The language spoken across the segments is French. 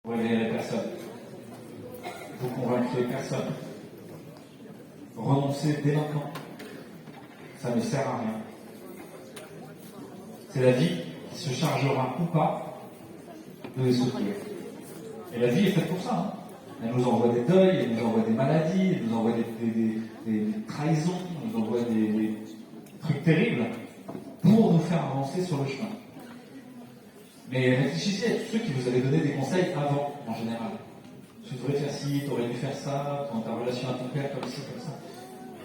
Vous réveillerez personne. Vous convaincrez personne. Renoncez dès maintenant. Ça ne sert à rien. C'est la vie qui se chargera ou pas de les secourir. Et la vie est faite pour ça. Hein. Elle nous envoie des deuils, elle nous envoie des maladies, elle nous envoie des trahisons, elle nous envoie des trucs terribles pour nous faire avancer sur le chemin. Mais réfléchissez à tous ceux qui vous avaient donné des conseils avant, en général. Tu devrais faire ci, tu aurais dû faire ça, dans ta relation à ton père, comme ci, comme ça.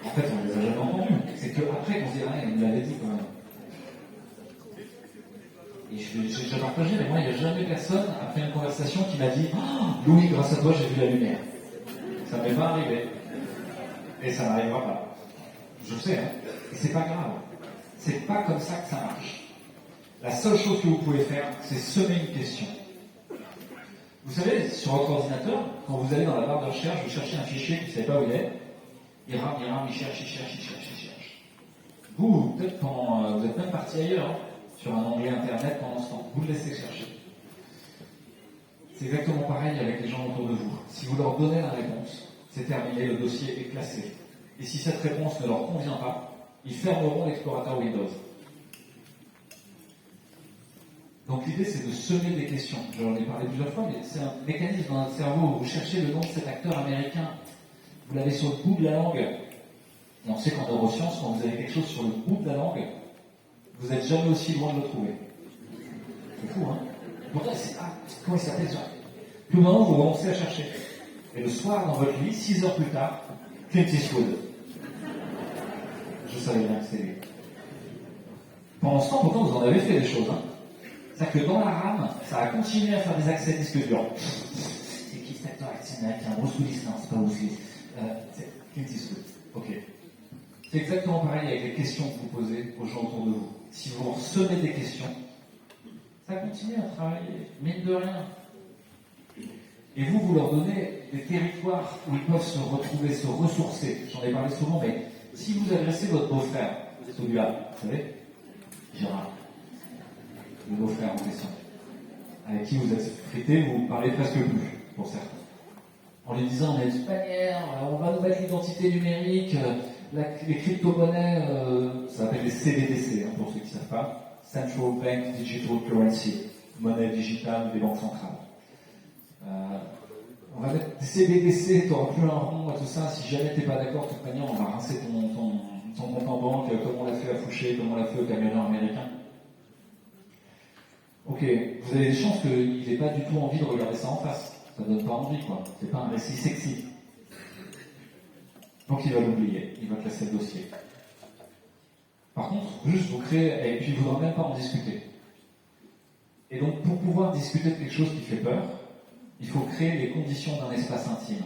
En fait, on ne les a jamais entendus. C'est qu'après qu'on se dit, ah, il me l'avait dit quand même. Et j'ai partagé, mais moi, il n'y a jamais personne, après une conversation, qui m'a dit, oh, Louis, grâce à toi, j'ai vu la lumière. Ça ne m'est pas arrivé. Et ça n'arrivera pas. Je sais, hein. Et c'est pas grave. C'est pas comme ça que ça marche. La seule chose que vous pouvez faire, c'est semer une question. Vous savez, sur votre ordinateur, quand vous allez dans la barre de recherche, vous cherchez un fichier, vous ne savez pas où il est, il rame, il cherche. Vous, peut-être pendant, vous êtes même parti ailleurs, hein, sur un onglet internet pendant ce temps, vous le laissez chercher. C'est exactement pareil avec les gens autour de vous. Si vous leur donnez la réponse, c'est terminé, le dossier est classé. Et si cette réponse ne leur convient pas, ils fermeront l'explorateur Windows. Donc l'idée, c'est de semer des questions. J'en ai parlé plusieurs fois, mais c'est un mécanisme dans notre cerveau où vous cherchez le nom de cet acteur américain, vous l'avez sur le bout de la langue. Et on sait qu'en neurosciences, quand vous avez quelque chose sur le bout de la langue, vous n'êtes jamais aussi loin de le trouver. C'est fou, hein? Pourtant, comment il s'appelle ça? Puis au moment, vous commencez à chercher. Et le soir, dans votre lit, 6 heures plus tard, Clint Eastwood. Je savais bien que c'était lui. Pendant ce temps, pourtant, vous en avez fait des choses, hein. C'est-à-dire que dans la RAM, ça a continué à faire des accès disques durs. C'est qui cet acteur américain? Bruce Willis? Non, c'est pas Bruce Willis. C'est Clint Eastwood. Ok. C'est exactement pareil avec les questions que vous posez aux gens autour de vous. Si vous semez des questions, ça continue à travailler, mine de rien. Et vous leur donnez des territoires où ils peuvent se retrouver, se ressourcer. J'en ai parlé souvent, mais si vous adressez votre beau-frère, celui-là, vous savez, Gérard, le beau-frère en question, avec qui vous êtes frité, vous parlez presque plus, pour certains. En lui disant, mais de toute manière, on va nous mettre l'identité numérique, les crypto-monnaies, ça s'appelle les CBDC, hein, pour ceux qui ne savent pas, Central Bank Digital Currency, monnaie digitale des banques centrales. On va mettre des CBDC, tu n'auras plus un rond et tout ça, si jamais tu n'es pas d'accord, de toute manière, on va rincer ton compte en banque, comme on l'a fait à Fouché, comme on l'a fait au camionneur américain. Ok, vous avez des chances qu'il n'ait pas du tout envie de regarder ça en face. Ça donne pas envie, quoi. C'est pas un récit sexy. Donc il va l'oublier, il va classer le dossier. Par contre, juste vous créez, et puis il ne voudra même pas en discuter. Et donc pour pouvoir discuter de quelque chose qui fait peur, il faut créer les conditions d'un espace intime.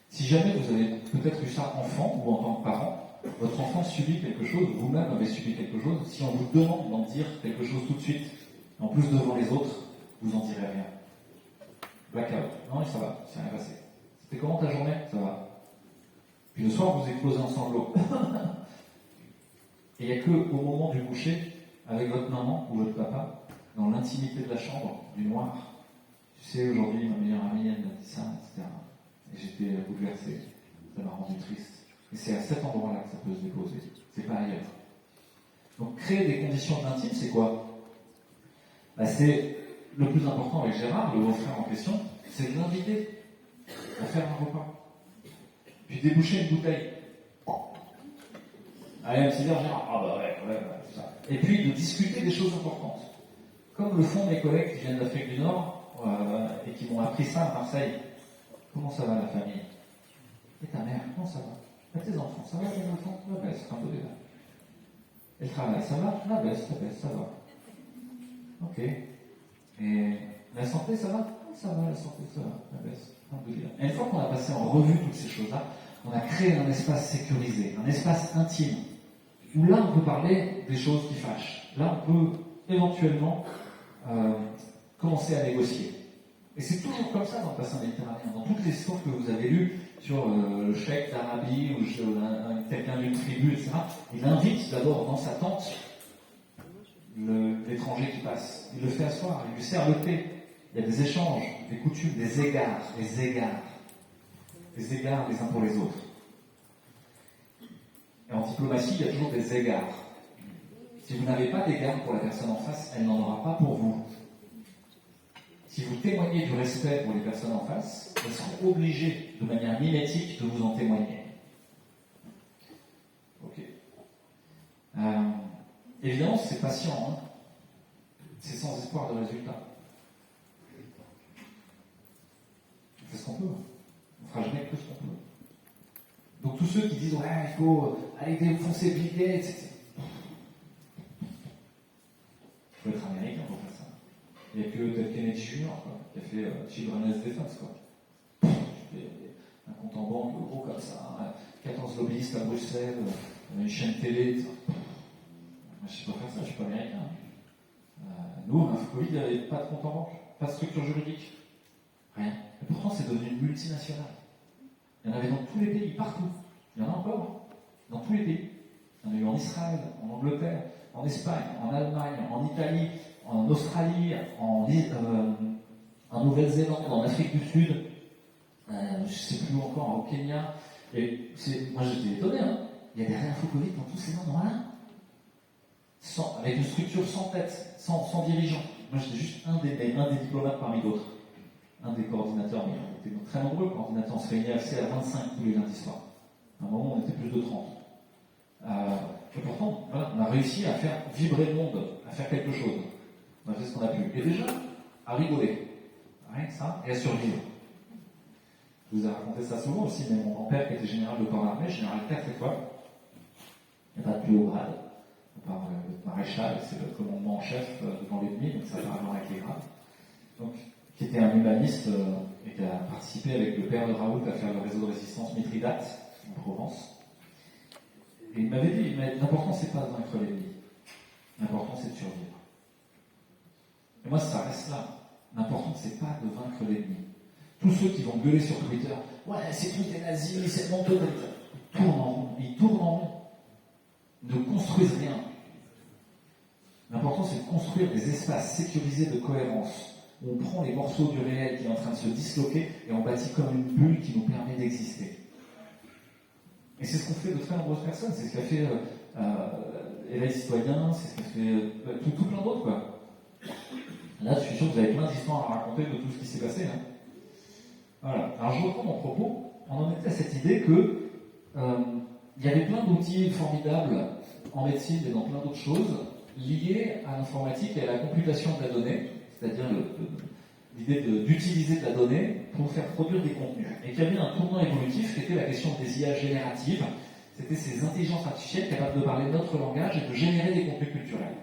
Si jamais vous avez peut-être eu ça enfant ou en tant que parent, votre enfant subit quelque chose, vous-même avez subi quelque chose, si on vous demande d'en dire quelque chose tout de suite, en plus devant les autres, vous n'en direz rien. Blackout. Non, ça va, c'est rien passé. C'était comment ta journée? Ça va. Puis le soir, vous explosez en sanglots. Et il n'y a qu'au moment du coucher, avec votre maman ou votre papa, dans l'intimité de la chambre, du noir. Tu sais, aujourd'hui, ma meilleure amie, elle m'a dit ça, etc. Et j'étais bouleversé. Ça m'a rendu triste. Et c'est à cet endroit-là que ça peut se déposer. C'est pas ailleurs. Donc, créer des conditions d'intime, c'est quoi? C'est le plus important avec Gérard, le beau-frère en question, c'est de l'inviter à faire un repas. Puis déboucher une bouteille. Allez, un petit verre, Gérard. Ah bah ouais, tout ça. Et puis de discuter des choses importantes. Comme le font mes collègues qui viennent d'Afrique du Nord et qui m'ont appris ça à Marseille. Comment ça va la famille? Et ta mère, comment ça va? Et tes enfants, ça va tes enfants? La baisse, un peu déjà. Et le travail, ça va? La baisse, ça va. Ok. Et la santé, ça va? Ça va, la santé, ça va. La baisse. Et une fois qu'on a passé en revue toutes ces choses-là, on a créé un espace sécurisé, un espace intime, où là, on peut parler des choses qui fâchent. Là, on peut éventuellement commencer à négocier. Et c'est toujours comme ça dans le bassin méditerranéen. Dans toutes les histoires que vous avez lues sur le cheikh d'Arabie ou quelqu'un d'une tribu, etc., il invite d'abord dans sa tente l'étranger qui passe. Il le fait asseoir, il lui sert le thé. il y a des échanges, des coutumes, des égards les uns pour les autres. Et en diplomatie, il y a toujours des égards. Si vous n'avez pas d'égard pour la personne en face, elle n'en aura pas pour vous. Si vous témoignez du respect pour les personnes en face, elles seront obligées, de manière mimétique, de vous en témoigner. Ok. Évidemment, c'est patient, hein. C'est sans espoir de résultat. On fait ce qu'on peut. On ne fera jamais que ce qu'on peut. Donc tous ceux qui disent ouais, il faut aller défoncer Bill Gates, etc. Il faut être américain pour faire ça. Il n'y a que Ted Kennedy Jr. Qui a fait Children's Defense. Un compte en banque gros comme ça, 14 lobbyistes à Bruxelles, une chaîne télé. Moi, je ne sais pas faire ça, je ne suis pas américain. Nous, à Covid, il n'y avait pas de compte en banque, pas de structure juridique. Rien. Et pourtant, c'est devenu une multinationale. Il y en avait dans tous les pays, partout. Il y en a encore, dans tous les pays. Il y en a eu en Israël, en Angleterre, en Espagne, en Allemagne, en Italie, en Australie, en Nouvelle-Zélande, en Afrique du Sud, je ne sais plus encore, au Kenya. Et moi, j'étais étonné, hein. Il y a des réinfos-Covid dans tous ces endroits-là. Avec une structure sans tête, sans dirigeant. Moi, j'étais juste un des diplomates parmi d'autres. Un des coordinateurs, mais on était très nombreux coordinateurs, on se réunissait assez à 25 tous les lundis soirs. À un moment, on était plus de 30. Et pourtant, voilà, on a réussi à faire vibrer le monde, à faire quelque chose. On a fait ce qu'on a pu. Et déjà, à rigoler. Rien que ça, et à survivre. Je vous ai raconté ça souvent aussi, mais mon grand-père, qui était général de corps d'armée, général 4 étoiles, il n'y a pas de plus haut grade. On parle de maréchal, c'est le commandement en chef devant l'ennemi, donc ça n'a pas à voir avec les grades. Donc, qui était un humaniste et qui a participé avec le père de Raoult à faire le réseau de résistance Mithridate en Provence. Et il m'avait dit, l'important c'est pas de vaincre l'ennemi, l'important c'est de survivre. Et moi ça reste là, l'important c'est pas de vaincre l'ennemi. Tous ceux qui vont gueuler sur Twitter, ouais c'est tous des nazis, c'est mon totalitaire, ils tournent en rond, ne construisent rien. L'important c'est de construire des espaces sécurisés de cohérence, où on prend les morceaux du réel qui est en train de se disloquer et on bâtit comme une bulle qui nous permet d'exister. Et c'est ce qu'ont fait de très nombreuses personnes, c'est ce qu'a fait Éveil Citoyen, c'est ce qu'a fait tout plein d'autres, quoi. Là, je suis sûr que vous avez plein d'histoires à raconter de tout ce qui s'est passé. Hein. Voilà. Alors, je reprends mon propos. On en était à cette idée que il y avait plein d'outils formidables en médecine et dans plein d'autres choses liés à l'informatique et à la computation de la donnée, c'est-à-dire l'idée d'utiliser de la donnée pour faire produire des contenus. Et qu'il y avait un tournant évolutif qui était la question des IA génératives. C'était ces intelligences artificielles capables de parler notre langage et de générer des contenus culturels.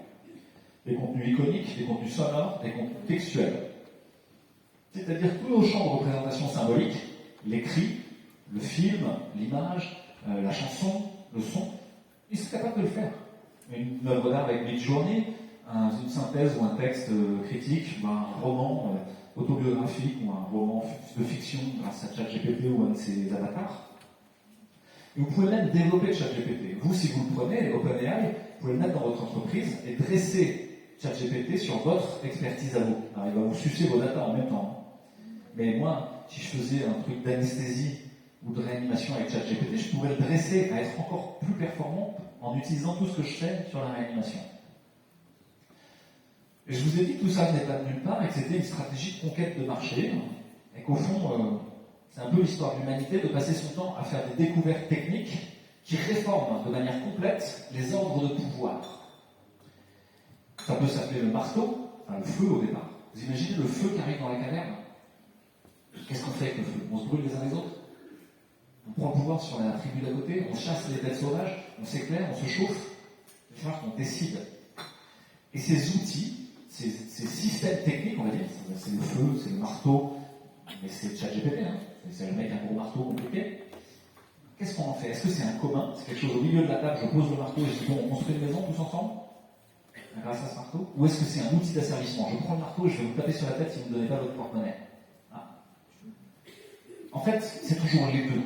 Des contenus iconiques, des contenus sonores, des contenus textuels. C'est-à-dire tous nos champs de représentation symbolique, l'écrit, le film, l'image, la chanson, le son, ils sont capables de le faire. Une œuvre d'art avec Midjourney, une synthèse ou un texte critique, un roman autobiographique ou un roman de fiction grâce à ChatGPT ou un de ses avatars. Et vous pouvez même développer ChatGPT. Vous, si vous le prenez, OpenAI, vous pouvez le mettre dans votre entreprise et dresser ChatGPT sur votre expertise à vous. Alors, il va vous sucer vos datas en même temps. Mais moi, si je faisais un truc d'anesthésie ou de réanimation avec ChatGPT, je pourrais le dresser à être encore plus performant en utilisant tout ce que je sais sur la réanimation. Et je vous ai dit que tout ça n'est pas de nulle part et que c'était une stratégie de conquête de marché et qu'au fond, c'est un peu l'histoire de l'humanité de passer son temps à faire des découvertes techniques qui réforment de manière complète les ordres de pouvoir. Ça peut s'appeler le marteau, enfin le feu au départ. Vous imaginez le feu qui arrive dans la caverne? Qu'est-ce qu'on fait avec le feu? On se brûle les uns les autres? On prend le pouvoir sur la tribu d'à côté, on chasse les bêtes sauvages, on s'éclaire, on se chauffe. Il va falloir qu'on décide. Et ces outils, ces systèmes techniques, on va dire, c'est le feu, c'est le marteau, mais c'est ChatGPT, hein. C'est le mec un gros marteau compliqué. Qu'est-ce qu'on en fait? Est-ce que c'est un commun? C'est quelque chose au milieu de la table, je pose le marteau et je dis bon, on construit une maison tous ensemble grâce à ce marteau? Ou est-ce que c'est un outil d'asservissement? Je prends le marteau et je vais vous taper sur la tête si vous ne me donnez pas votre porte-monnaie. Ah. En fait, c'est toujours les deux.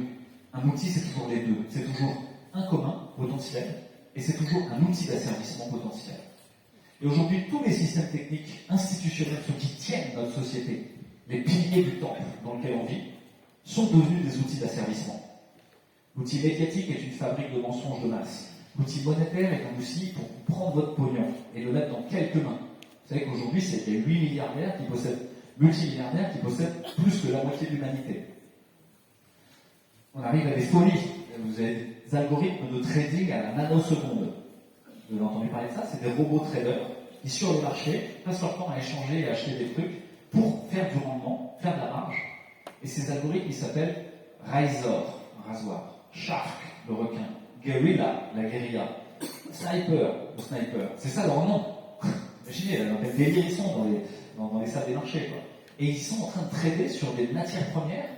Un outil, c'est toujours les deux. C'est toujours un commun potentiel et c'est toujours un outil d'asservissement potentiel. Et aujourd'hui, tous les systèmes techniques institutionnels, ceux qui tiennent notre société, les piliers du temple dans lequel on vit, sont devenus des outils d'asservissement. L'outil médiatique est une fabrique de mensonges de masse. L'outil monétaire est un outil pour prendre votre pognon et le mettre dans quelques mains. Vous savez qu'aujourd'hui, c'est les 8 milliardaires qui possèdent, multimilliardaires qui possèdent plus que la moitié de l'humanité. On arrive à des folies. Vous avez des algorithmes de trading à la nanoseconde. Vous avez entendu parler de ça? C'est des robots traders qui, sur le marché, passent leur temps à échanger et à acheter des trucs pour faire du rendement, faire de la marge. Et ces algorithmes, ils s'appellent Razor, un rasoir, Shark, le requin, Guerrilla, la guérilla, Sniper, le sniper. C'est ça leur nom. Imaginez, des délires ils sont dans les salles des marchés, quoi. Et ils sont en train de trader sur des matières premières,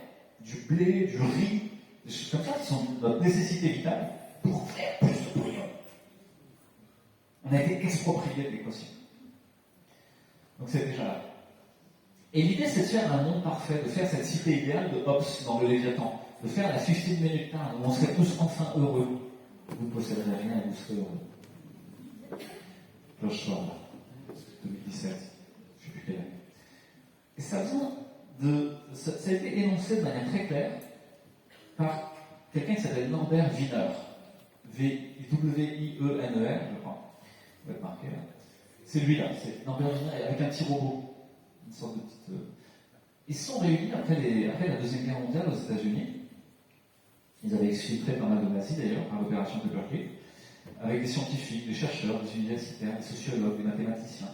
du blé, du riz, des choses comme ça qui sont notre nécessité vitale pour faire plus de pognon. On a été exproprié de l'équation. Donc c'est déjà là. Et l'idée, c'est de faire un monde parfait, de faire cette cité idéale de Hobbes dans le Léviathan, de faire la 15 minutes time où on serait tous enfin heureux. Vous ne posséderez rien et vous serez heureux. George Ford, 2017, je ne sais plus quelle année. Et ça a été énoncé de manière très claire par quelqu'un qui s'appelle Norbert Wiener. W-I-E-N-E-R, je crois. Vous va être marqué là. C'est lui là, c'est Norbert Wiener avec un petit robot. Une sorte de petite. Ils se sont réunis après la Deuxième Guerre mondiale aux États-Unis. Ils avaient exfiltré pas mal de nazis d'ailleurs par l'opération Paperclip, avec des scientifiques, des chercheurs, des universitaires, des sociologues, des mathématiciens.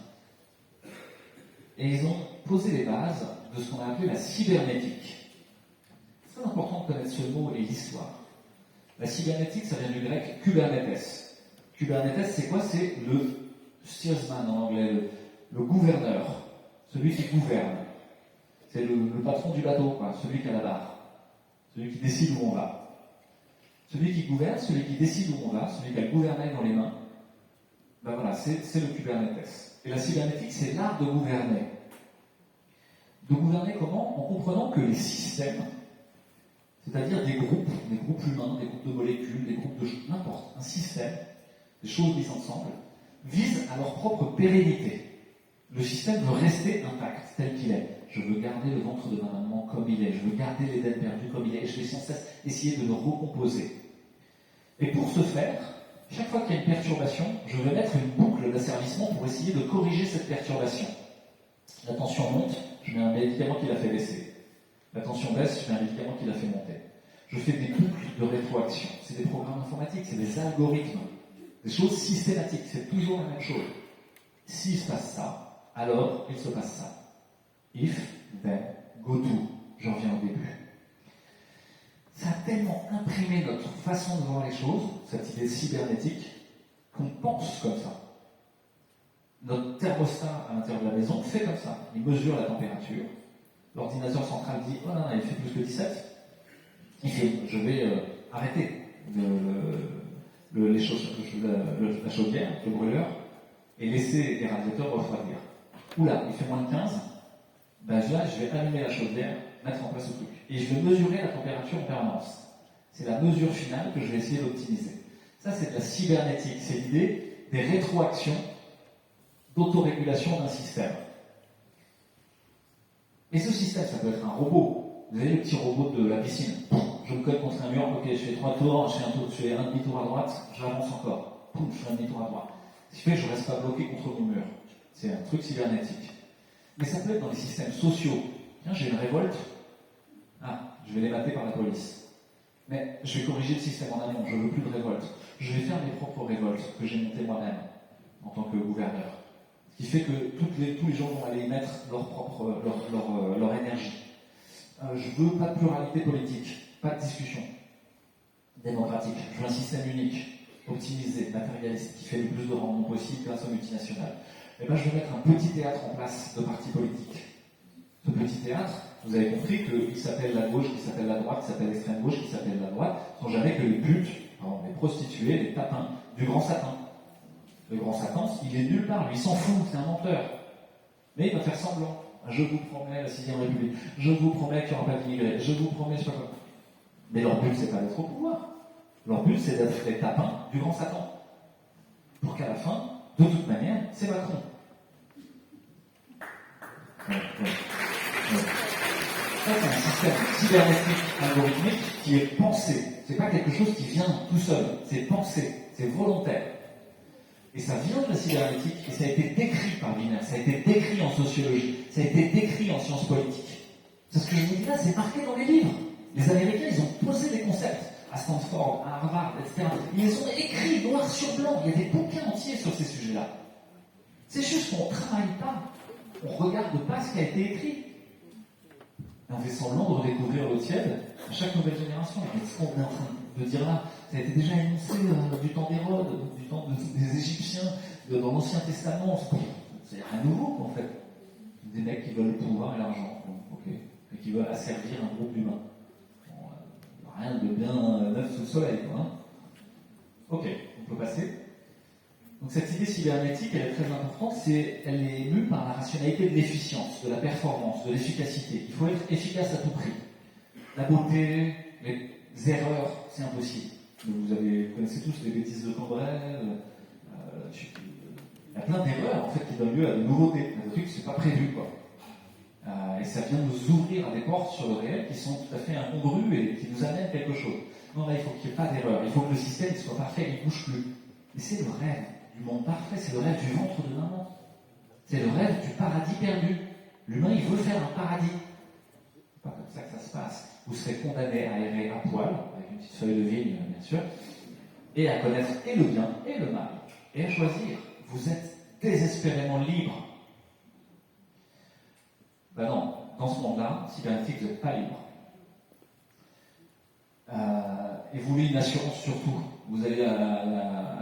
Et ils ont posé les bases de ce qu'on a appelé la cybernétique. C'est très important de connaître ce mot et l'histoire. La cybernétique, ça vient du grec Kubernetes. Kubernetes, c'est quoi? C'est le steersman en anglais, le gouverneur, celui qui gouverne. C'est le patron du bateau, quoi, celui qui a la barre, celui qui décide où on va. Celui qui gouverne, celui qui décide où on va, celui qui a le gouvernail dans les mains, ben voilà, c'est le Kubernetes. Et la cybernétique, c'est l'art de gouverner. De gouverner comment? En comprenant que les systèmes, c'est-à-dire des groupes humains, des groupes de molécules, des groupes de choses, n'importe, un système, des choses mises ensemble, visent à leur propre pérennité. Le système veut rester intact, tel qu'il est. Je veux garder le ventre de ma maman comme il est. Je veux garder l'Éden perdu comme il est. Et je vais sans cesse essayer de le recomposer. Et pour ce faire, chaque fois qu'il y a une perturbation, je vais mettre une boucle d'asservissement pour essayer de corriger cette perturbation. La tension monte, je mets un médicament qui la fait baisser. La tension baisse, je mets un médicament qui la fait monter. Je fais des boucles de rétroaction. C'est des programmes informatiques, c'est des algorithmes. Des choses systématiques, c'est toujours la même chose. S'il se passe ça, alors il se passe ça. If, then, go to. J'en reviens au début. Ça a tellement imprimé notre façon de voir les choses, cette idée cybernétique, qu'on pense comme ça. Notre thermostat à l'intérieur de la maison fait comme ça. Il mesure la température. L'ordinateur central dit « Oh non, il fait plus que 17 ». Il fait « Je vais arrêter la chaudière, le brûleur, et laisser les radiateurs refroidir. Oula, il fait moins de 15. Ben là, je vais allumer la chaudière, mettre en place le truc. Et je vais mesurer la température en permanence. C'est la mesure finale que je vais essayer d'optimiser. Ça, c'est de la cybernétique. C'est l'idée des rétroactions d'autorégulation d'un système. Et ce système, ça peut être un robot. Vous avez le petit robot de la piscine. Je me colle contre un mur, ok, je fais 3 tours, je fais un demi-tour à droite, j'avance encore. Poum, je fais un demi-tour à droite. Ce qui fait que je ne reste pas bloqué contre mon mur. C'est un truc cybernétique. Mais ça peut être dans les systèmes sociaux. Tiens, j'ai une révolte. Ah, je vais les mater par la police. Mais je vais corriger le système en amont, je ne veux plus de révolte. Je vais faire mes propres révoltes que j'ai montées moi-même en tant que gouverneur. Ce qui fait que tous les gens vont aller y mettre leur énergie. Je veux pas de pluralité politique, pas de discussion démocratique. Je veux un système unique, optimisé, matérialiste, qui fait le plus de rendement possible grâce aux multinationales. Et bien, je vais mettre un petit théâtre en place de partis politiques. Ce petit théâtre, vous avez compris qu'il s'appelle la gauche, qu'il s'appelle la droite, qu'il s'appelle l'extrême gauche, qu'il s'appelle la droite, sont jamais que les putes, les prostituées, les tapins du grand Satan. Le grand Satan, il est nulle part, lui, il s'en fout, c'est un menteur. Mais il va faire semblant. Je vous promets la 6ème République, je vous promets qu'il n'y aura pas d'immigrés, je vous promets, je sais pas quoi. Mais leur but, c'est pas d'être au pouvoir. Leur but, c'est d'être les tapins du grand Satan. Pour qu'à la fin, De toute manière, c'est Macron. Ça, c'est un système cybernétique algorithmique qui est pensé. C'est pas quelque chose qui vient tout seul. C'est pensé, c'est volontaire. Et ça vient de la cybernétique, et ça a été décrit par Wiener, ça a été décrit en sociologie, ça a été décrit en sciences politiques. C'est ce que je vous dis là, c'est marqué dans les livres. Les Américains, ils ont posé des concepts à Stanford, à Harvard, etc. Ils les ont écrits noir sur blanc. Il y a des bouquins entiers sur ces sujets-là. C'est juste qu'on ne travaille pas. On ne regarde pas ce qui a été écrit. Et on fait semblant de redécouvrir l'eau tiède à chaque nouvelle génération. Mais ce qu'on est en train de dire là, ça a été déjà énoncé du temps d'Hérode, du temps des Égyptiens, dans l'Ancien Testament. C'est rien de nouveau, en fait. Des mecs qui veulent le pouvoir et l'argent. Ok. Et qui veulent asservir un groupe d'humains. Rien de bien neuf sous le soleil, quoi. Hein. Ok, on peut passer. Donc cette idée cybernétique, elle est très importante, elle est mue par la rationalité de l'efficience, de la performance, de l'efficacité. Il faut être efficace à tout prix. La beauté, les erreurs, c'est impossible. Vous connaissez tous les bêtises de Cambrai, il y a plein d'erreurs en fait qui donnent lieu à de nouveautés, à des trucs que c'est pas prévu, quoi. Et ça vient nous ouvrir à des portes sur le réel qui sont tout à fait incongrues et qui nous amènent quelque chose. Non, là, il faut qu'il n'y ait pas d'erreur. Il faut que le système soit parfait, il ne bouge plus. Mais c'est le rêve du monde parfait, c'est le rêve du ventre de maman. C'est le rêve du paradis perdu. L'humain, il veut faire un paradis. C'est pas comme ça que ça se passe. Vous serez condamné à errer à poil, avec une petite feuille de vigne, bien sûr, et à connaître et le bien et le mal, et à choisir. Vous êtes désespérément libre. Ben non, dans ce monde-là, cybernétique, vous n'êtes pas libre. Et vous voulez une assurance sur tout. Vous allez à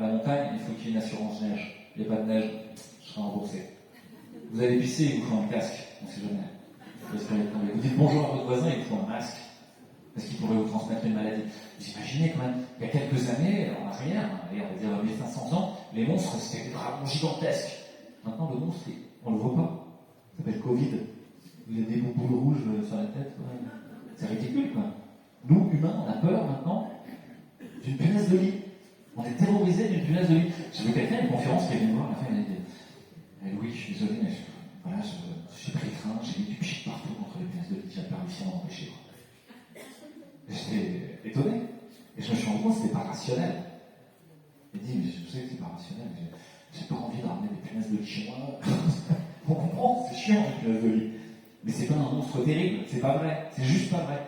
la montagne, il faut qu'il y ait une assurance neige. Il n'y a pas de neige, je serai remboursé. Vous allez pisser, il vous faut un casque, on ne sait jamais. Vous dites bonjour à votre voisin, il vous faut un masque, parce qu'il pourrait vous transmettre une maladie. Vous imaginez quand même, il y a quelques années, en arrière, on va dire 1500 ans, les monstres, c'était des dragons gigantesques. Maintenant, le monstre, on ne le voit pas. Ça s'appelle Covid. Vous avez des boules rouges sur la tête, ouais. C'est ridicule, quoi. Nous, humains, on a peur maintenant d'une punaise de lit. On est terrorisés d'une punaise de lit. J'ai vu quelqu'un à une conférence qui est venu me voir, à la fin, il m'a dit Louis, je suis désolé, mais voilà, j'ai pris le train, j'ai mis du pchit partout contre les punaises de lit, j'ai pas réussi à m'empêcher. J'étais étonné. Et je me suis rendu compte que c'était pas rationnel. Il dit, mais je sais que c'est pas rationnel, mais j'ai pas envie de ramener des punaises de lit chez moi. On comprend, c'est chiant, les punaises de lit. Mais c'est pas un monstre terrible, c'est pas vrai, c'est juste pas vrai.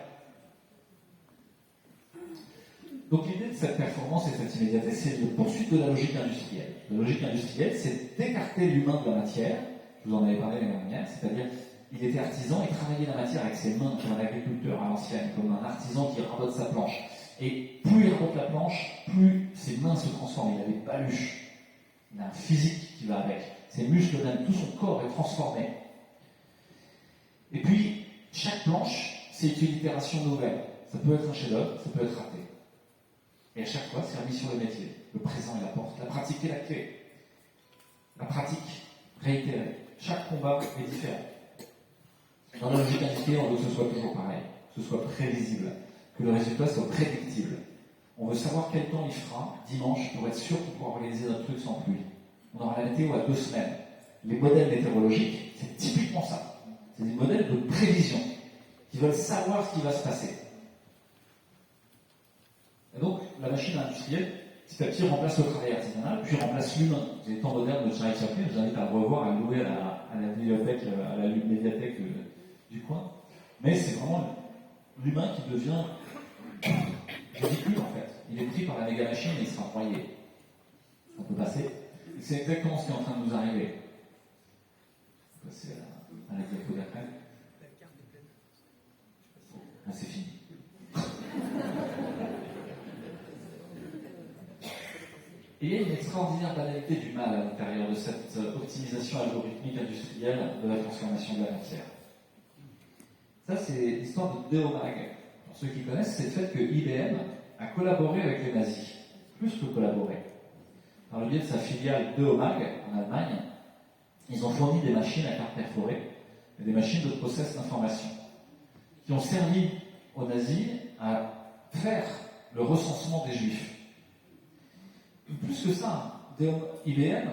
Donc l'idée de cette performance et cette immédiatesse, c'est la poursuite de la logique industrielle. La logique industrielle, c'est d'écarter l'humain de la matière. Je vous en avais parlé l'année dernière, c'est-à-dire il était artisan et travaillait la matière avec ses mains, comme un agriculteur à l'ancienne, comme un artisan qui rabote sa planche. Et plus il rabote la planche, plus ses mains se transforment. Il a des paluches, il a un physique qui va avec. Ses muscles, même tout son corps est transformé. Et puis, chaque planche, c'est une itération nouvelle. Ça peut être un chef-d'œuvre, ça peut être raté. Et à chaque fois, c'est remis sur le métier. Le présent est la porte, la pratique est la clé. La pratique réitérée. Chaque combat est différent. Dans la logique industrielle, on veut que ce soit toujours pareil, que ce soit prévisible, que le résultat soit prédictible. On veut savoir quel temps il fera dimanche pour être sûr qu'on pourra organiser notre truc sans pluie. On aura la météo à 2 semaines. Les modèles météorologiques, c'est typiquement ça. C'est des modèles de prévision qui veulent savoir ce qui va se passer. Et donc, la machine industrielle, petit à petit, remplace le travail artisanal, puis remplace l'humain. Les temps modernes de Charlie Chaplin, je vous invite à le revoir, à le louer à la bibliothèque, à la médiathèque du coin. Mais c'est vraiment l'humain qui devient ridicule, en fait. Il est pris par la méga machine et il sera broyé. On peut passer. Et c'est exactement ce qui est en train de nous arriver. On peut passer à la diapo d'après. Ah, c'est fini. Et il y a une extraordinaire banalité du mal à l'intérieur de cette optimisation algorithmique industrielle de la transformation de la matière. Ça, c'est l'histoire de Deomag. Pour ceux qui connaissent, c'est le fait que IBM a collaboré avec les nazis, plus que collaboré. Par le biais de sa filiale Deomag, en Allemagne, ils ont fourni des machines à cartes perforées et des machines de process d'information qui ont servi aux nazis à faire le recensement des juifs. Plus que ça, IBM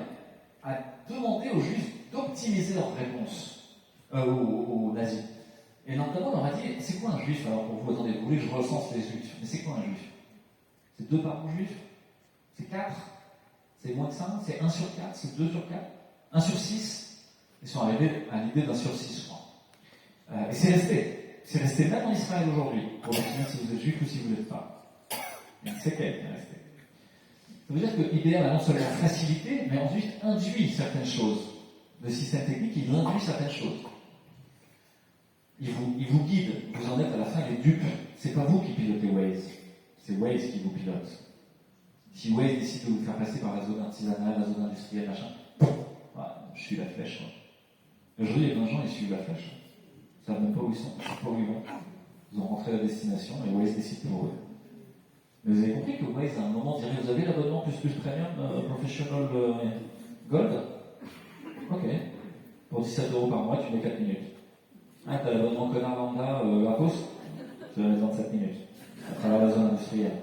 a demandé aux Juifs d'optimiser leur réponse aux nazis. Et notamment, on leur a dit, c'est quoi un Juif alors pour vous? Attendez, vous voulez que je recense les Juifs? Mais c'est quoi un Juif? C'est 2 parents juifs? C'est 4? C'est moins que 5? C'est 1 sur 4? C'est 2 sur 4? 1 sur 6? Ils sont arrivés à l'idée d'1 sur 6, je crois. Et c'est resté. C'est resté même en Israël aujourd'hui, pour définir si vous êtes juif ou si vous n'êtes pas. C'est quel qui est resté. Ça veut dire que IBM a non seulement facilité, mais ensuite induit certaines choses. Le système technique, il induit certaines choses. Il vous guide, vous en êtes à la fin les dupes. C'est pas vous qui pilotez Waze, c'est Waze qui vous pilote. Si Waze décide de vous faire passer par la zone artisanale, la zone industrielle, machin, voilà, je suis la flèche. Aujourd'hui, il y a plein de gens, ils suivent la flèche. Ils ne savent même pas où ils sont, ils ne savent pas où ils vont. Ils ont rentré la destination et Waze décide pour eux. Mais vous avez compris que Waze, à un moment, dirait vous avez l'abonnement plus Premium Professional Gold? Ok. Pour 17 € par mois, tu mets 4 minutes. Ah, t'as l'abonnement Connard Lambda gratos? Tu vas mettre 27 minutes. À travers la zone industrielle.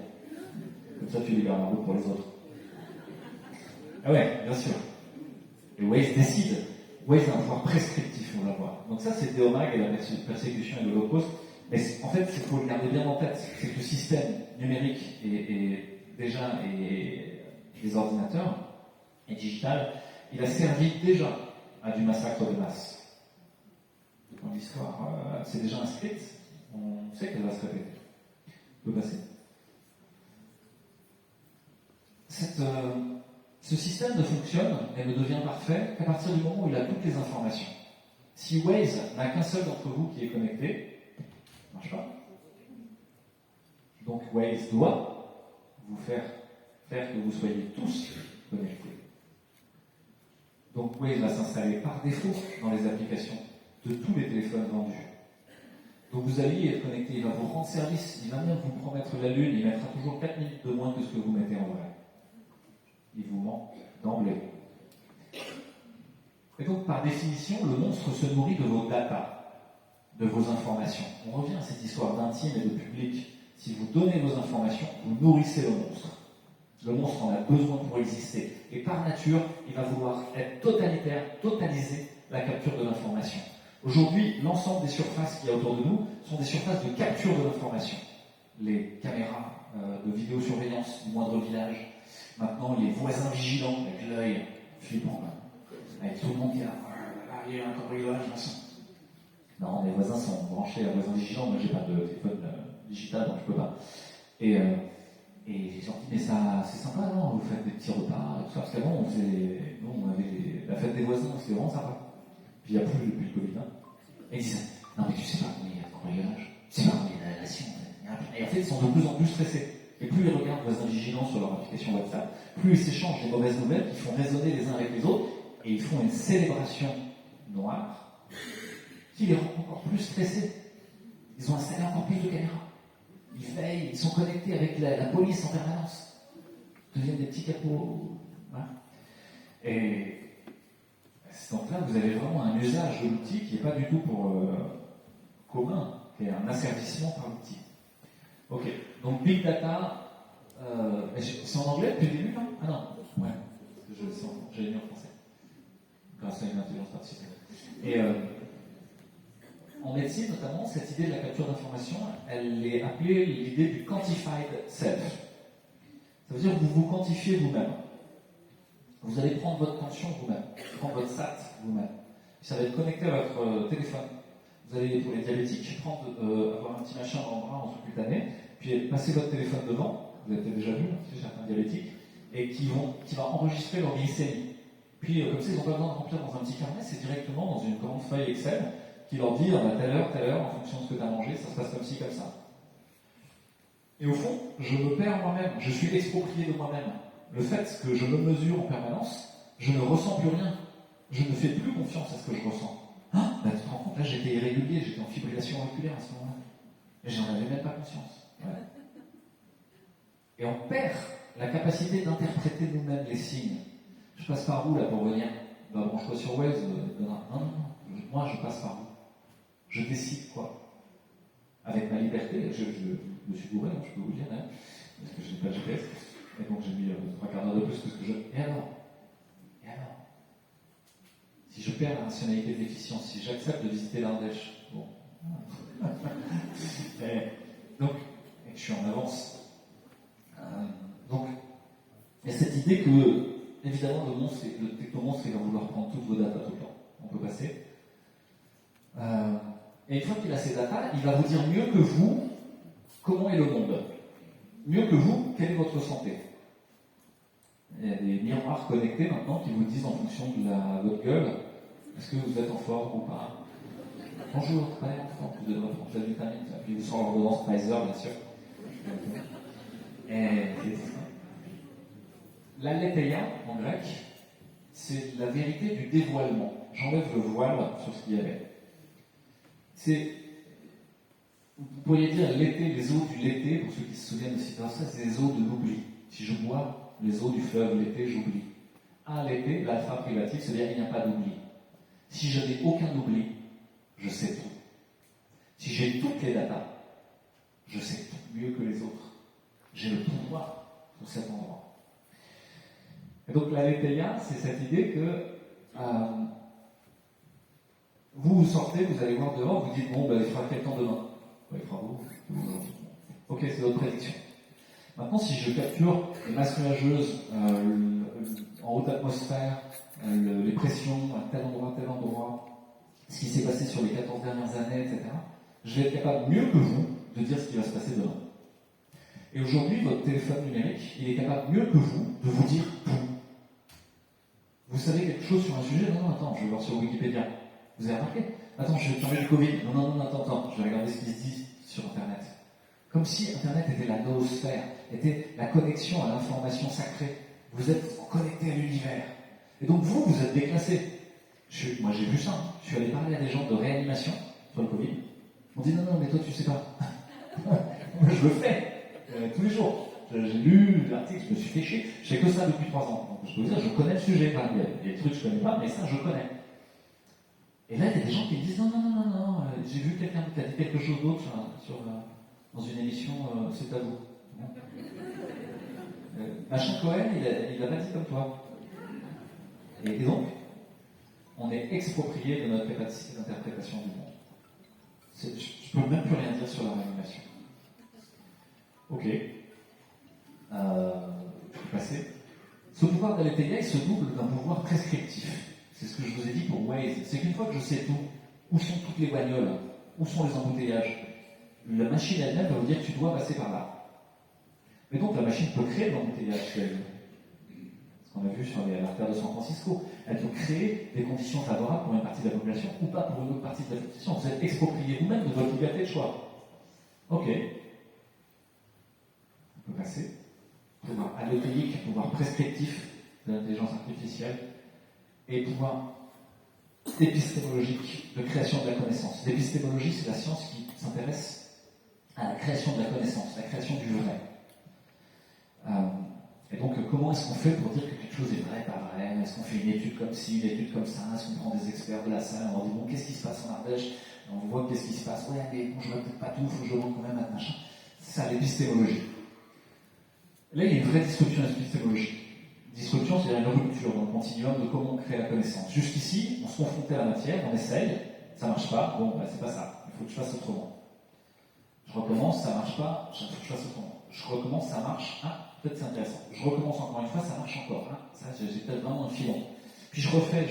Comme ça, tu libères la route pour les autres. Ah ouais, bien sûr. Et Waze décide. Waze a un pouvoir prescriptif, on va voir. Donc ça, c'est Théomag et la persécution et l'Holocauste. Mais en fait, il faut le garder bien en tête. C'est que le système numérique et les ordinateurs et digital, il a servi déjà à du massacre de masse. Dans l'histoire, c'est déjà inscrite. On sait qu'elle va se répéter. On peut passer. Ce système ne fonctionne et ne devient parfait qu'à partir du moment où il a toutes les informations. Si Waze n'a qu'un seul d'entre vous qui est connecté, ça ne marche pas. Donc Waze doit vous faire que vous soyez tous connectés. Donc Waze va s'installer par défaut dans les applications de tous les téléphones vendus. Donc vous allez y être connecté, il va vous rendre service, il va même vous promettre la lune, il mettra toujours 4 minutes de moins que ce que vous mettez en vrai. Il vous ment d'emblée. Et donc, par définition, le monstre se nourrit de vos datas, de vos informations. On revient à cette histoire d'intime et de public. Si vous donnez vos informations, vous nourrissez le monstre. Le monstre en a besoin pour exister. Et par nature, il va vouloir être totalitaire, totaliser la capture de l'information. Aujourd'hui, l'ensemble des surfaces qu'il y a autour de nous sont des surfaces de capture de l'information. Les caméras de vidéosurveillance du moindre village, maintenant les voisins vigilants avec l'œil flippant, avec tout le monde qui est là, il y a un cambriolage, non, mes voisins sont branchés à voisins vigilants, moi j'ai pas de téléphone digital donc je peux pas. Et j'ai sorti, mais ça c'est sympa, non? Vous faites des petits repas, tout ça, parce qu'avant on avait la fête des voisins, c'était vraiment sympa. Puis il n'y a plus depuis le Covid. Et ils disaient, non mais tu sais pas combien il y a de cambriolage, tu sais pas combien il y a d'agressions. Et en fait, ils sont de plus en plus stressés. Et plus ils regardent voisins vigilants sur leur application WhatsApp, plus ils s'échangent des mauvaises nouvelles qui font résonner les uns avec les autres, et ils font une célébration noire qui les rend encore plus stressés. Ils ont installé encore plus de caméras. Ils veillent, ils sont connectés avec la police en permanence. Ils deviennent des petits capots. Voilà. Et donc là, vous avez vraiment un usage de l'outil qui n'est pas du tout pour commun, qui est un asservissement par l'outil. Ok, donc Big Data, c'est en anglais depuis le début, non? Ah non, ouais, j'ai mis en français, grâce à une intelligence artificielle. Et en médecine, notamment, cette idée de la capture d'informations, elle est appelée l'idée du quantified self. Ça veut dire que vous vous quantifiez vous-même. Vous allez prendre votre tension vous-même, prendre votre SAT vous-même. Ça va être connecté à votre téléphone. Vous allez, pour les diabétiques, avoir un petit machin dans le bras en sous-cutané, puis passer votre téléphone devant, vous avez peut-être déjà vu, chez certains diabétiques, et qui va enregistrer leur glycémie. Puis, comme ça, ils n'ont pas besoin de remplir dans un petit carnet, c'est directement dans une grande feuille Excel qui leur dit, telle heure, en fonction de ce que tu as mangé, ça se passe comme ci, comme ça. Et au fond, je me perds moi-même, je suis exproprié de moi-même. Le fait que je me mesure en permanence, je ne ressens plus rien. Je ne fais plus confiance à ce que je ressens. Hein? Tu te rends compte, là j'étais irrégulier, j'étais en fibrillation auriculaire à ce moment-là. Et j'en avais même pas conscience. Ouais. Et on perd la capacité d'interpréter nous-mêmes les signes. Je passe par où là pour venir? Branche-toi sur Waze. Non. Moi je passe par où? Je décide quoi? Avec ma liberté, je me suis bourré, je peux vous le dire, hein, parce que je n'ai pas de GPS. Et donc j'ai mis 3 quarts d'heure de plus que ce que je... Et alors? perds la rationalité de l'efficience. Si j'accepte de visiter l'Ardèche, bon. Donc, je suis en avance. Donc, il y a cette idée que, évidemment, le technomonstre, il va vouloir prendre toutes vos datas tout le temps. On peut passer. Et une fois qu'il a ces datas, il va vous dire mieux que vous comment est le monde. Mieux que vous, quelle est votre santé. Il y a des miroirs connectés maintenant qui vous disent en fonction de votre gueule, est-ce que vous êtes en forme ou pas. Bonjour, pas en forme, vous devrez prendre la vitamine, puis vous sort l'ordonnance Pfizer, bien sûr. L'aletheia, en grec, c'est la vérité du dévoilement. J'enlève le voile sur ce qu'il y avait. Vous pourriez dire l'été, les eaux du l'été, pour ceux qui se souviennent de ça, c'est les eaux de l'oubli. Si je bois les eaux du fleuve l'été, j'oublie. L'été, l'alpha privatif, c'est-à-dire qu'il n'y a pas d'oubli. Si je n'ai aucun oubli, je sais tout. Si j'ai toutes les datas, je sais tout mieux que les autres. J'ai le pouvoir sur cet endroit. Et donc l'aletheia, c'est cette idée que vous sortez, vous allez voir dehors, vous dites bon, il fera quel temps demain? Il fera beau. Ok, c'est votre prédiction. Maintenant, si je capture les masses nuageuses en haute atmosphère, les pressions à tel endroit, ce qui s'est passé sur les 14 dernières années, etc., je vais être capable, mieux que vous, de dire ce qui va se passer demain. Et aujourd'hui, votre téléphone numérique, il est capable, mieux que vous, de vous dire tout. Vous savez quelque chose sur un sujet? Non, attends, je vais voir sur Wikipédia. Vous avez remarqué? Attends, je vais parler du Covid. Non, attends, je vais regarder ce qui se dit sur Internet. Comme si Internet était la noosphère, était la connexion à l'information sacrée. Vous êtes connecté à l'univers. Et donc vous êtes déclassé. Moi j'ai vu ça. Je suis allé parler à des gens de réanimation sur le Covid. On dit non, mais toi tu sais pas. Moi je le fais tous les jours. J'ai lu l'article, je me suis fait chier. Je fais que ça depuis 3 ans. Donc je peux vous dire, je connais le sujet. Enfin, il y a des trucs que je connais pas, mais ça je connais. Et là, il y a des gens qui me disent non, j'ai vu quelqu'un qui a dit quelque chose d'autre dans une émission, c'est à vous. Machin Cohen, il a pas dit comme toi. Et donc, on est exproprié de notre capacité d'interprétation du monde. Je ne peux même plus rien dire sur la réanimation. Ok. Je vais passer. Ce pouvoir d'aletheia, il se double d'un pouvoir prescriptif. C'est ce que je vous ai dit pour Waze. C'est qu'une fois que je sais tout, où sont toutes les bagnoles, où sont les embouteillages, la machine elle-même va vous dire que tu dois passer par là. Mais donc la machine peut créer l'embouteillage. Ce qu'on a vu sur l'artère de San Francisco. Elle peut créer des conditions favorables pour une partie de la population ou pas pour une autre partie de la population. Vous êtes exproprié vous-même de votre liberté de choix. Ok. On peut passer. Pouvoir alothéique, pouvoir prescriptif de l'intelligence artificielle et pouvoir épistémologique de création de la connaissance. L'épistémologie, c'est la science qui s'intéresse à la création de la connaissance, la création du vrai. Et donc, comment est-ce qu'on fait pour dire que quelque chose est vrai, pas vrai? Est-ce qu'on fait une étude comme ci, une étude comme ça? Est-ce qu'on prend des experts de la salle? On leur dit, bon, qu'est-ce qui se passe en Ardèche? On voit qu'est-ce qui se passe. Ouais, mais bon, je ne vois peut-être pas tout, il faut que je montre quand même un machin. C'est ça, l'épistémologie. Là, il y a une vraie disruption épistémologique. Disruption, c'est-à-dire une rupture dans le continuum de comment on crée la connaissance. Jusqu'ici, on se confrontait à la matière, on essaye, ça marche pas, bon, c'est pas ça, il faut que je fasse autrement. Je recommence, ça marche pas, il faut que je fasse autrement. Je recommence, ça marche, peut-être c'est intéressant. Je recommence encore une fois, ça marche encore, ça, j'ai peut-être vraiment un filon. Puis je refais,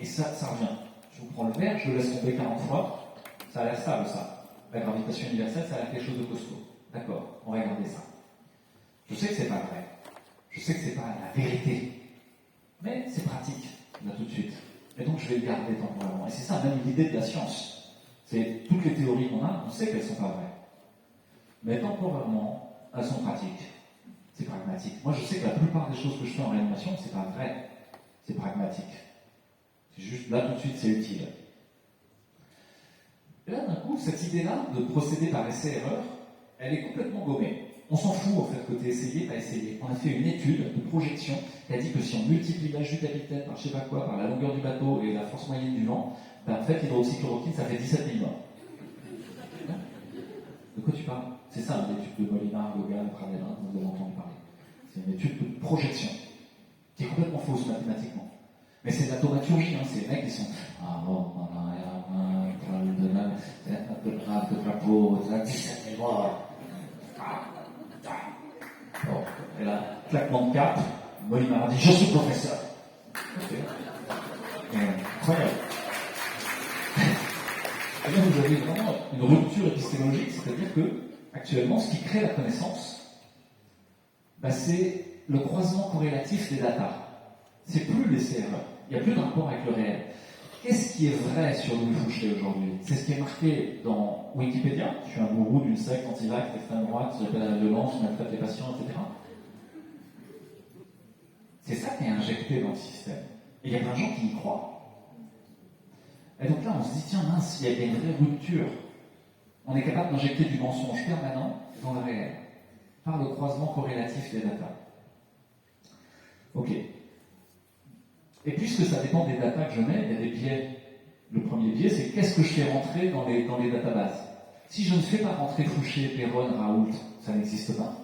et ça revient. Je vous prends le verre, je le laisse tomber 40 fois, ça a l'air stable, ça. La gravitation universelle, ça a l'air quelque chose de costaud. D'accord, on va regarder ça. Je sais que c'est pas vrai. Je sais que c'est pas la vérité. Mais c'est pratique, là tout de suite. Et donc je vais le garder temporairement. Et c'est ça même l'idée de la science. C'est toutes les théories qu'on a, on sait qu'elles sont pas vraies. Mais temporairement, elles sont pratiques. C'est pragmatique. Moi je sais que la plupart des choses que je fais en réanimation, c'est pas vrai. C'est pragmatique. C'est juste là tout de suite c'est utile. Et là d'un coup, cette idée-là de procéder par essai-erreur, elle est complètement gommée. On s'en fout en fait que tu aies essayé, pas essayé. On a fait une étude de projection qui a dit que si on multiplie l'âge du capitaine par je sais pas quoi, par la longueur du bateau et la force moyenne du vent, en fait l'hydroxychloroquine ça fait 17 000 morts. De quoi tu parles? C'est ça l'étude de Molinar, Logan, Pradella, vous avez entendu parler. C'est une étude de projection qui est complètement fausse mathématiquement. Mais c'est de la thaumaturgie, hein. C'est les mecs qui sont ah bon, on a un peu de rap, de drapeau, 17 000 morts. Bon, et là, claquement de cap, Molimar dit je suis professeur. Okay. Incroyable. Et là, vous avez vraiment une rupture épistémologique, c'est-à-dire que, actuellement, ce qui crée la connaissance, c'est le croisement corrélatif des datas. C'est plus l'essai erreur. Il n'y a plus de rapport avec le réel. Qu'est-ce qui est vrai sur Louis Fouché aujourd'hui? C'est ce qui est marqué dans Wikipédia. Je suis un gourou d'une secte anti-vax, d'extrême droite, j'appelle la violence, je maltraite les patients, etc. C'est ça qui est injecté dans le système. Et il y a plein de gens qui y croient. Et donc là, on se dit, tiens, mince, il y a une vraie rupture. On est capable d'injecter du mensonge permanent dans le réel, par le croisement corrélatif des datas. Ok. Et puisque ça dépend des datas que je mets, il y a des biais. Le premier biais, c'est qu'est-ce que je fais rentrer dans les databases. Si je ne fais pas rentrer Fouché, Péronne, Raoult, ça n'existe pas.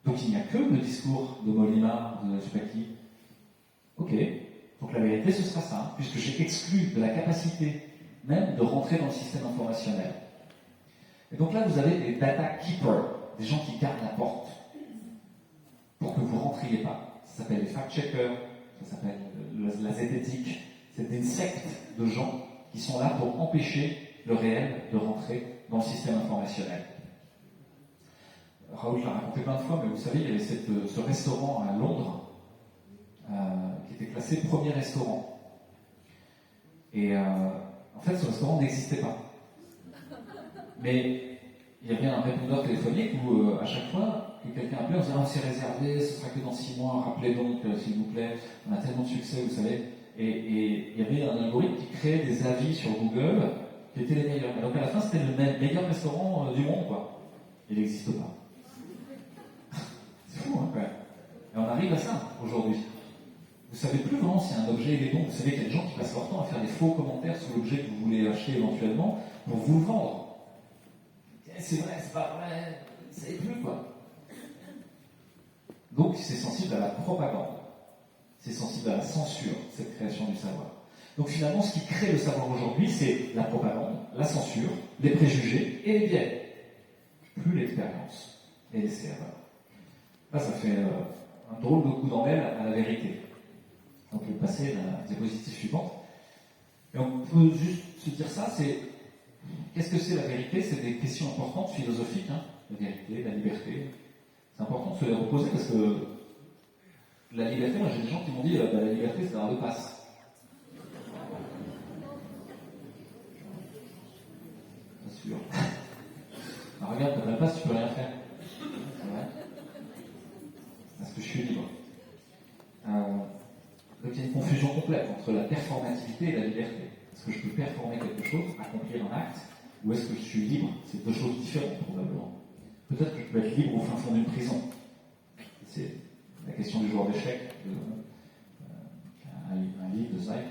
Donc il n'y a que le discours de Molimar, de Spaki. Ok. Donc la vérité, ce sera ça, puisque j'ai exclu de la capacité même de rentrer dans le système informationnel. Et donc là, vous avez des data keepers, des gens qui gardent la porte pour que vous ne rentriez pas. Ça s'appelle les fact-checkers, ça s'appelle la zététique. C'est des sectes de gens qui sont là pour empêcher le réel de rentrer dans le système informationnel. Raoult l'a raconté plein de fois, mais vous savez, il y avait ce restaurant à Londres qui était classé premier restaurant. Et en fait, ce restaurant n'existait pas. Mais il y avait un répondeur téléphonique où, à chaque fois que quelqu'un appelait, on disait « Ah, c'est réservé, ce sera que dans 6 mois, rappelez donc, s'il vous plaît, on a tellement de succès, vous savez. » Et il y avait un algorithme qui créait des avis sur Google qui étaient les meilleurs. Et donc à la fin, c'était le meilleur restaurant du monde, quoi. Il n'existe pas. C'est fou, hein, quand même. Et on arrive à ça, aujourd'hui. Vous savez plus vraiment si un objet est bon. Vous savez qu'il y a des gens qui passent leur temps à faire des faux commentaires sur l'objet que vous voulez acheter éventuellement pour vous le vendre. C'est vrai, c'est pas vrai, vous savez plus, quoi. Donc, c'est sensible à la propagande. C'est sensible à la censure, cette création du savoir. Donc finalement, ce qui crée le savoir aujourd'hui, c'est la propagande, la censure, les préjugés et les biais. Plus l'expérience et les erreurs. Là, ça fait un drôle de coup d'en à la vérité. On peut passer à la diapositive suivante. Et on peut juste se dire ça, c'est... Qu'est-ce que c'est la vérité? C'est des questions importantes, philosophiques, hein. La vérité, la liberté. C'est important de se les reposer parce que la liberté, moi j'ai des gens qui m'ont dit la liberté c'est un de passe. Pas sûr. Alors regarde, t'as pas de passe, tu peux rien faire. C'est vrai. Parce que je suis libre. Donc il y a une confusion complète entre la performativité et la liberté. Est-ce que je peux performer quelque chose, accomplir un acte, ou est-ce que je suis libre? C'est deux choses différentes probablement. Peut-être que je peux être libre au fin fond d'une prison. C'est la question du joueur d'échecs, un livre de Zayk.